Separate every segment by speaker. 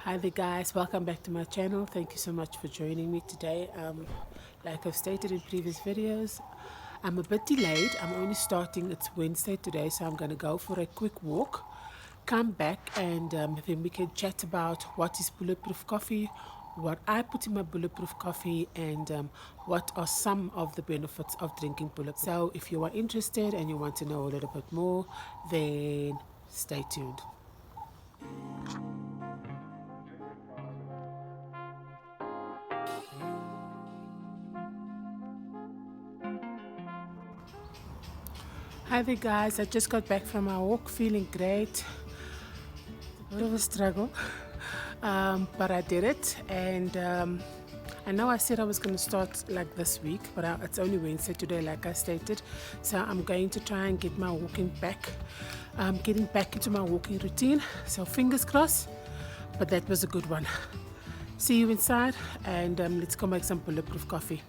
Speaker 1: Hi there guys, welcome back to my channel. Thank you so much for joining me today. Like I've stated in previous videos, I'm a bit delayed. I'm only starting, it's Wednesday today, so I'm going to go for a quick walk, come back, and then we can chat about what is Bulletproof coffee, what I put in my Bulletproof coffee, and what are some of the benefits of drinking Bulletproof. So if you are interested and you want to know a little bit more, then stay tuned. Hi there guys, I just got back from my walk feeling great. A bit of a struggle, but I did it, and I know I said I was going to start like this week, but it's only Wednesday today like I stated, so I'm going to try and get my walking back, getting back into my walking routine, so fingers crossed, but that was a good one. See you inside, and let's go make some Bulletproof coffee.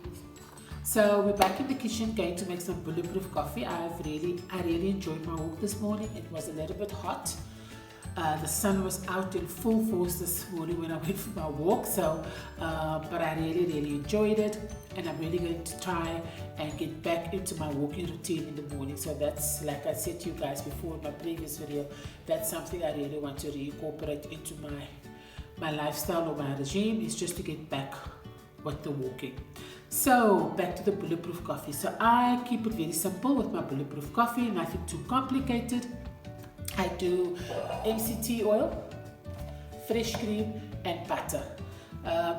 Speaker 1: So we're back in the kitchen going to make some Bulletproof coffee. I really enjoyed my walk this morning. It was a little bit hot. The sun was out in full force this morning when I went for my walk. So, but I really enjoyed it, and I'm really going to try and get back into my walking routine in the morning. So that's, like I said to you guys before in my previous video, that's something I really want to reincorporate into my lifestyle or my regime, is just to get back with the walking. So back to the Bulletproof coffee. So I keep it very simple with my Bulletproof coffee, nothing too complicated. I do MCT oil, fresh cream, and butter.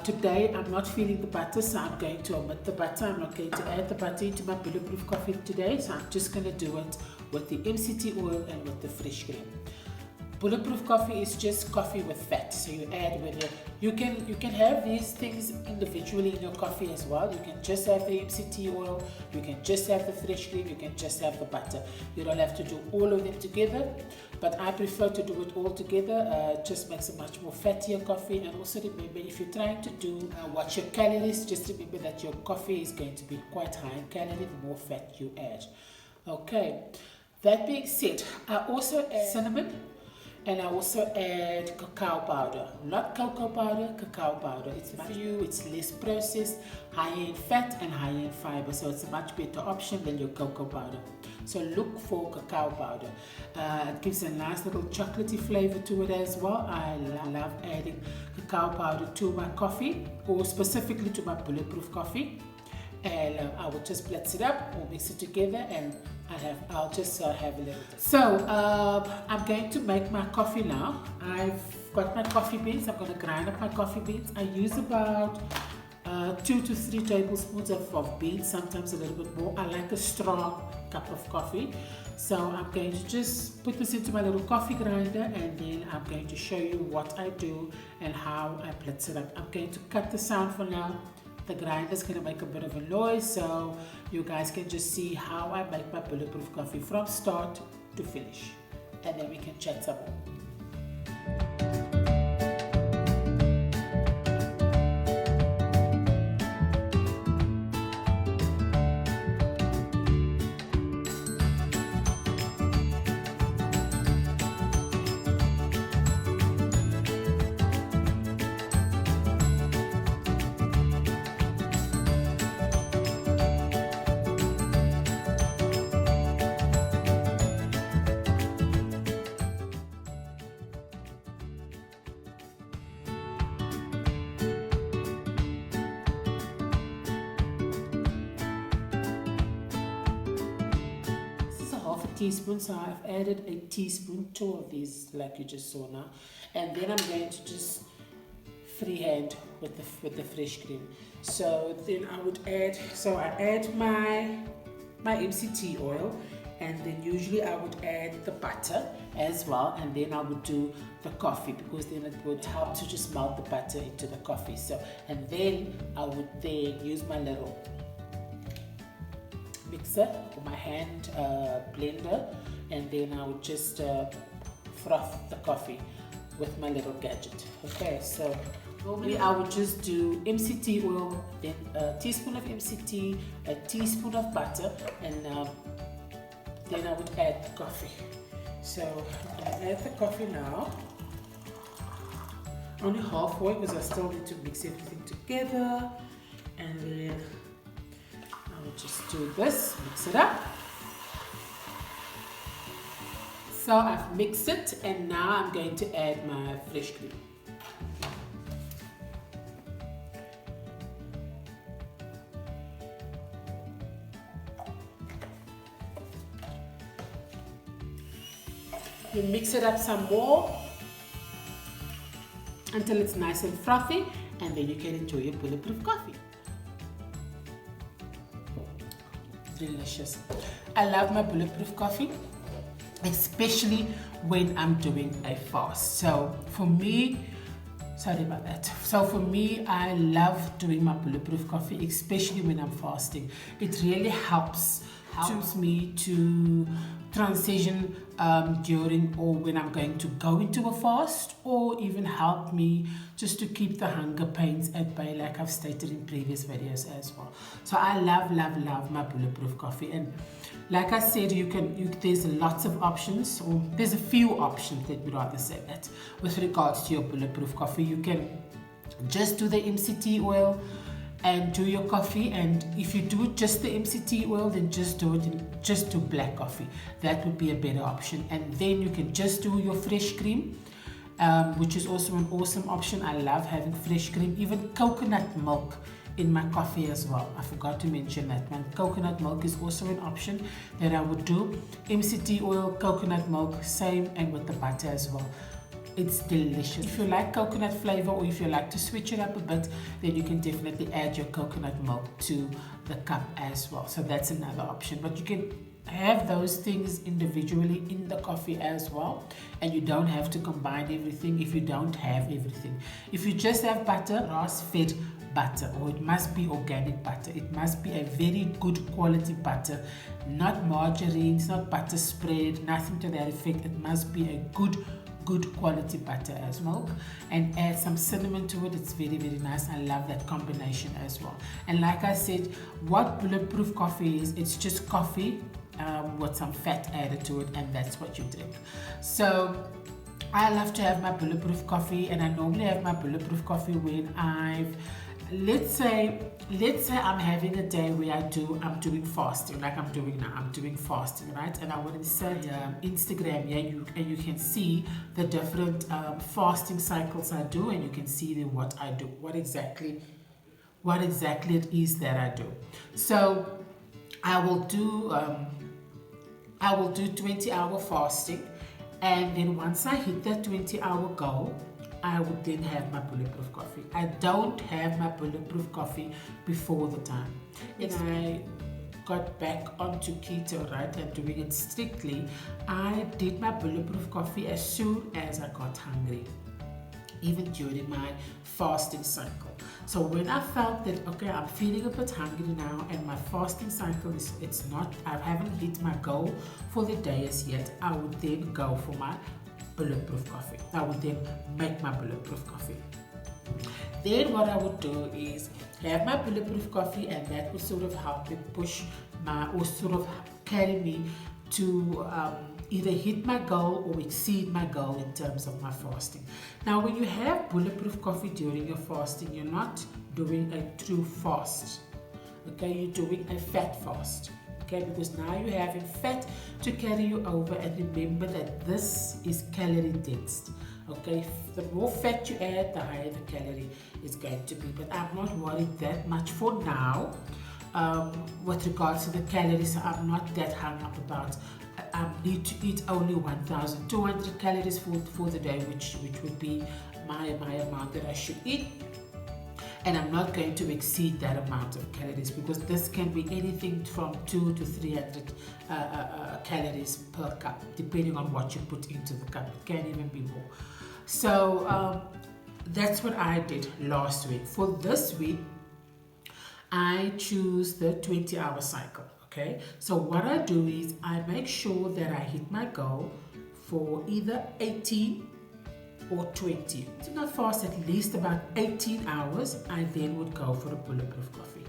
Speaker 1: Today I'm not feeling the butter, so I'm going to omit the butter. I'm not going to add the butter into my Bulletproof coffee today, so I'm just going to do it with the MCT oil and with the fresh cream. Bulletproof coffee is just coffee with fat, so you add with it. You can have these things individually in your coffee as well. You can just have the MCT oil, you can just have the fresh cream, you can just have the butter. You don't have to do all of them together, but I prefer to do it all together. It just makes a much more fattier coffee. And also remember, if you're trying to do watch your calories, just remember that your coffee is going to be quite high in calorie the more fat you add. Okay, that being said, I also add cinnamon. And I also add cacao powder, not cocoa powder, cacao powder. It's for you, it's less processed, higher in fat and higher in fiber, so it's a much better option than your cocoa powder. So look for cacao powder. It gives a nice little chocolatey flavor to it as well. I love adding cacao powder to my coffee, or specifically to my Bulletproof coffee. And I will just blitz it up or mix it together, and I'll just have a little bit. So I'm going to make my coffee now. I've got my coffee beans. I'm going to grind up my coffee beans. I use about 2 to 3 tablespoons of beans, sometimes a little bit more. I like a strong cup of coffee. So I'm going to just put this into my little coffee grinder, and then I'm going to show you what I do and how I blitz it up. I'm going to cut the sound for now. The grinder is going to make a bit of a noise, so you guys can just see how I make my Bulletproof coffee from start to finish, and then we can chat some more. Teaspoon, so I've added a teaspoon, 2 of these like you just saw now, and then I'm going to just freehand with the fresh cream. So then I would add, so I add my MCT oil, and then usually I would add the butter as well, and then I would do the coffee, because then it would help to just melt the butter into the coffee. So, and then I would then use my little mixer or my hand blender, and then I would just froth the coffee with my little gadget. Okay, so normally I would just do MCT oil, then a teaspoon of MCT, a teaspoon of butter, and then I would add the coffee. So I add the coffee now. only halfway because I still need to mix everything together. And then I will just do this, mix it up. So I've mixed it, and now I'm going to add my fresh cream. You mix it up some more until it's nice and frothy, and then you can enjoy your Bulletproof coffee. Delicious. I love my Bulletproof coffee, especially when I'm doing a fast. So for me, sorry about that. So for me, I love doing my Bulletproof coffee, especially when I'm fasting. It really helps me to transition during or when I'm going to go into a fast, or even help me just to keep the hunger pains at bay, like I've stated in previous videos as well. So I love my Bulletproof coffee, and like I said, there's lots of options, or there's a few options, let me rather say that, with regards to your Bulletproof coffee. You can just do the MCT oil and do your coffee, and if you do just the MCT oil, then just do black coffee. That would be a better option. And then you can just do your fresh cream, which is also an awesome option. I love having fresh cream, even coconut milk in my coffee as well. I forgot to mention that one. Coconut milk is also an option that I would do. MCT oil, coconut milk, same, and with the butter as well. It's delicious. If you like coconut flavor, or if you like to switch it up a bit, then you can definitely add your coconut milk to the cup as well. So that's another option. But you can have those things individually in the coffee as well, and you don't have to combine everything if you don't have everything. If you just have butter, grass-fed butter, or it must be organic butter. It must be a very good quality butter, not margarines, not butter spread, nothing to that effect. It must be a good quality butter as milk, and add some cinnamon to it. It's very nice. I love that combination as well. And like I said, what Bulletproof coffee is, it's just coffee with some fat added to it, and that's what you drink. So I love to have my Bulletproof coffee, and I normally have my Bulletproof coffee when let's say I'm having a day where I'm doing fasting, like I'm doing now. I'm doing fasting, right? And I would insert Instagram, and you can see the different fasting cycles I do, and you can see what I do, what exactly it is that I do. So I will do 20-hour fasting, and then once I hit that 20-hour goal, I would then have my Bulletproof coffee. I don't have my Bulletproof coffee before the time. And I got back onto keto, right, and doing it strictly, I did my Bulletproof coffee as soon as I got hungry, even during my fasting cycle. So when I felt that, okay, I'm feeling a bit hungry now, and my fasting cycle I haven't hit my goal for the day as yet, I would then go for my Bulletproof coffee. I would then make my Bulletproof coffee. Then what I would do is have my Bulletproof coffee, and that would sort of help me or sort of carry me to either hit my goal or exceed my goal in terms of my fasting. Now, when you have Bulletproof coffee during your fasting, you're not doing a true fast. Okay, you're doing a fat fast. Okay, because now you're having fat to carry you over, and remember that this is calorie dense. Okay, the more fat you add, the higher the calorie is going to be. But I'm not worried that much for now with regards to the calories. So I'm not that hung up about I need to eat only 1,200 calories for the day, which would be my amount that I should eat. And I'm not going to exceed that amount of calories, because this can be anything from 200 to 300 calories per cup, depending on what you put into the cup. It can even be more. So that's what I did last week. For this week, I choose the 20-hour cycle. Okay, so what I do is I make sure that I hit my goal for either 18 or 20. So I fast at least about 18 hours, I then would go for a Bulletproof coffee.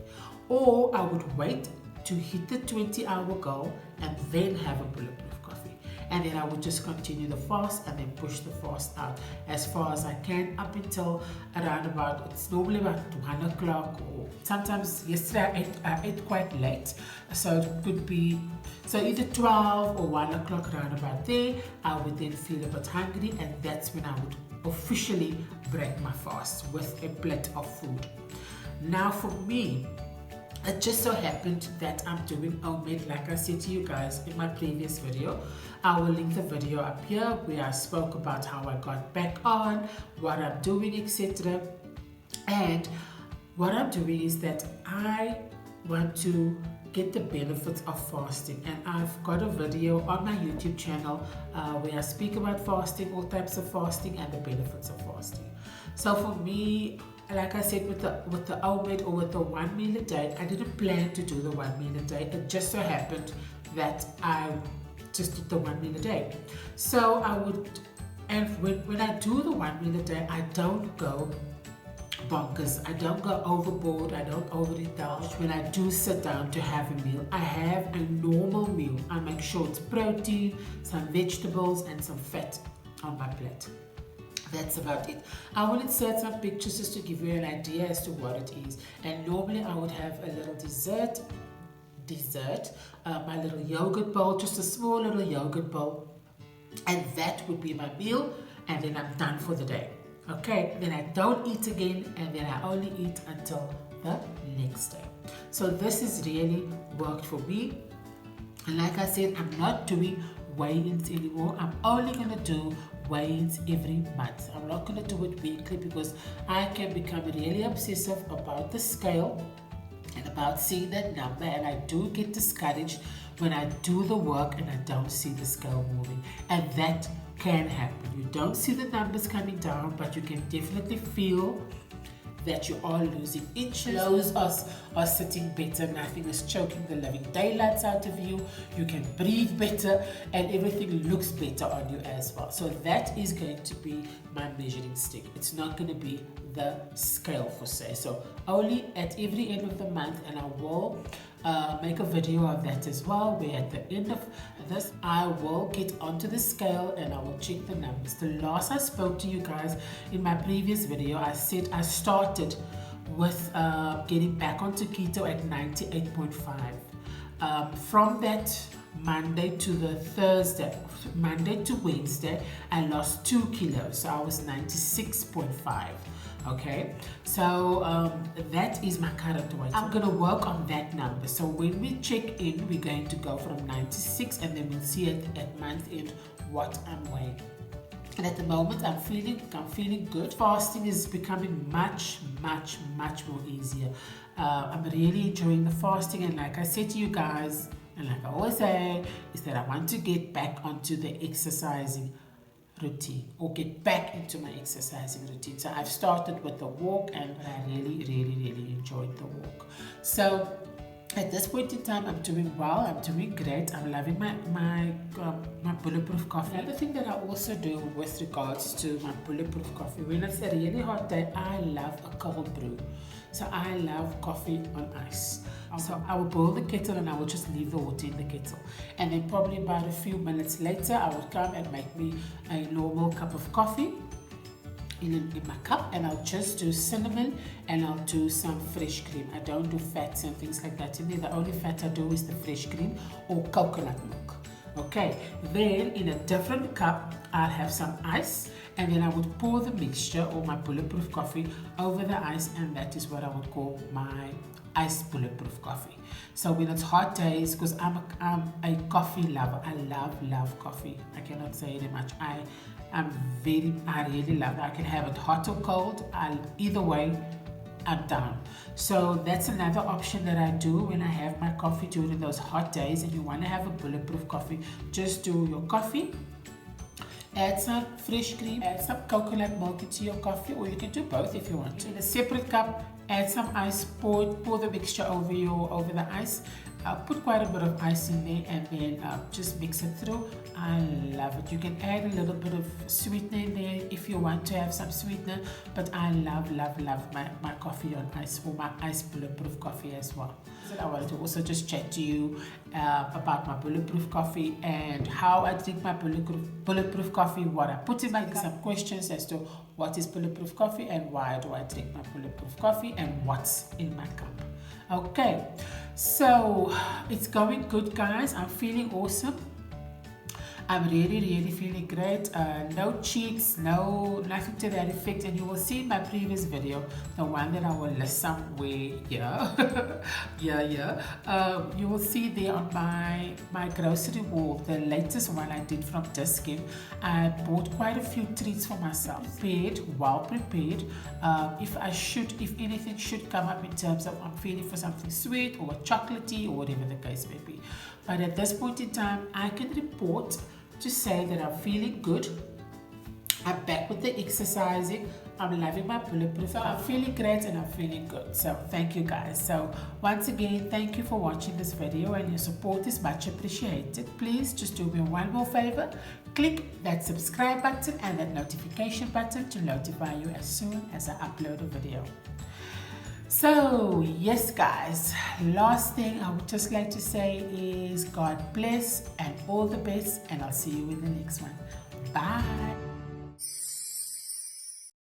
Speaker 1: Or I would wait to hit the 20-hour goal and then have a Bulletproof coffee.
Speaker 2: and then I would just continue the fast and then push the fast out as far as I can up until around about, it's normally about 1 o'clock, or sometimes yesterday I ate quite late, so it could be, so either 12 or 1 o'clock, around about there. I would then feel a bit hungry, and that's when I would officially break my fast with a plate of food. Now for me, it just so happened that I'm doing homemade, like I said to you guys in my previous video. I will link the video up here where I spoke about how I got back on, what I'm doing, etc. And what I'm doing is that I want to get the benefits of fasting, and I've got a video on my YouTube channel where I speak about fasting, all types of fasting, and the benefits of fasting. So for me, like I said, with the homemade or with the 1 meal a day, I didn't plan to do the 1 meal a day. It just so happened that I just did the 1 meal a day. So I would, and when I do the 1 meal a day, I don't go bonkers. I don't go overboard. I don't overindulge. When I do sit down to have a meal, I have a normal meal. I make sure it's protein, some vegetables, and some fat on my plate. That's about it. I will insert some pictures just to give you an idea as to what it is. And normally I would have a little dessert, my little yogurt bowl, just a small little yogurt bowl, and that would be my meal, and then I'm done for the day. Okay, then I don't eat again, and then I only eat until the next day. So this has really worked for me. And like I said, I'm not doing weigh-ins anymore. I'm only going to do weigh-ins every month. I'm not going to do it weekly because I can become really obsessive about the scale and about seeing that number, and I do get discouraged when I do the work and I don't see the scale moving, and that can happen. You don't see the numbers coming down, but you can definitely feel that you are losing inches. Clothes are sitting better, nothing is choking the living daylights out of you, you can breathe better, and everything looks better on you as well. So that is going to be my measuring stick. It's not going to be the scale for say. So only at every end of the month, and I will make a video of that as well, where at the end of this I will get onto the scale and I will check the numbers. The last I spoke to you guys in my previous video, I said I started with getting back onto keto at 98.5. From that Monday to the Thursday, Monday to Wednesday, I lost 2 kilos, so I was 96.5. Okay, so that is my current weight. I'm going to work on that number. So when we check in, we're going to go from 96, and then we'll see at month end what I'm weighing. And at the moment, I'm feeling good. Fasting is becoming much more easier. I'm really enjoying the fasting, and like I said to you guys, and like I always say, is that I want to get back onto the exercising routine, or get back into my exercising routine. So I've started with the walk, and I really enjoyed the walk. So at this point in time, I'm doing well, I'm doing great. I'm loving my Bulletproof coffee. Another thing that I also do with regards to my Bulletproof coffee, when it's a really hot day, I love a cold brew. So I love coffee on ice. So I will boil the kettle and I will just leave the water in the kettle. And then probably about a few minutes later, I will come and make me a normal cup of coffee in my cup, and I'll just do cinnamon and I'll do some fresh cream. I don't do fats and things like that in there. The only fat I do is the fresh cream or coconut milk. Okay, then in a different cup, I'll have some ice, and then I would pour the mixture or my Bulletproof coffee over the ice, and that is what I would call my iced Bulletproof coffee. So when it's hot days, because I'm a coffee lover, I love coffee. I cannot say it much. I really love it. I can have it hot or cold. Either way, I'm down. So that's another option that I do when I have my coffee during those hot days, and you want to have a Bulletproof coffee. Just do your coffee, add some fresh cream, add some coconut milk into your coffee, or you can do both if you want to. In a separate cup, add some ice, pour the mixture over the ice, I'll put quite a bit of ice in there and then just mix it through. I love it. You can add a little bit of sweetener in there if you want to have some sweetener, but I love my coffee on ice, or my ice bulletproof coffee as well. So I wanted to also just chat to you about my bulletproof coffee and how I drink my bulletproof coffee, what I put in my cup, some questions as to what is bulletproof coffee and why do I drink my bulletproof coffee and what's in my cup. Okay, so it's going good, guys. I'm feeling awesome. I'm really feeling great. No cheeks, nothing to that effect. And you will see in my previous video, the one that I will list somewhere here. You will see there on my grocery wall, the latest one I did from Diskin. I bought quite a few treats for myself. Well prepared. If anything should come up in terms of I'm feeling for something sweet or chocolatey or whatever the case may be. But at this point in time, I can report to say that I'm feeling good. I'm back with the exercising. I'm loving my bulletproof. So I'm feeling great and I'm feeling good. So thank you, guys. So once again, thank you for watching this video, and your support is much appreciated. Please just do me one more favor. Click that subscribe button and that notification button to notify you as soon as I upload a video. So yes, guys, last thing I would just like to say is God bless and all the best, and I'll see you in the next one. Bye.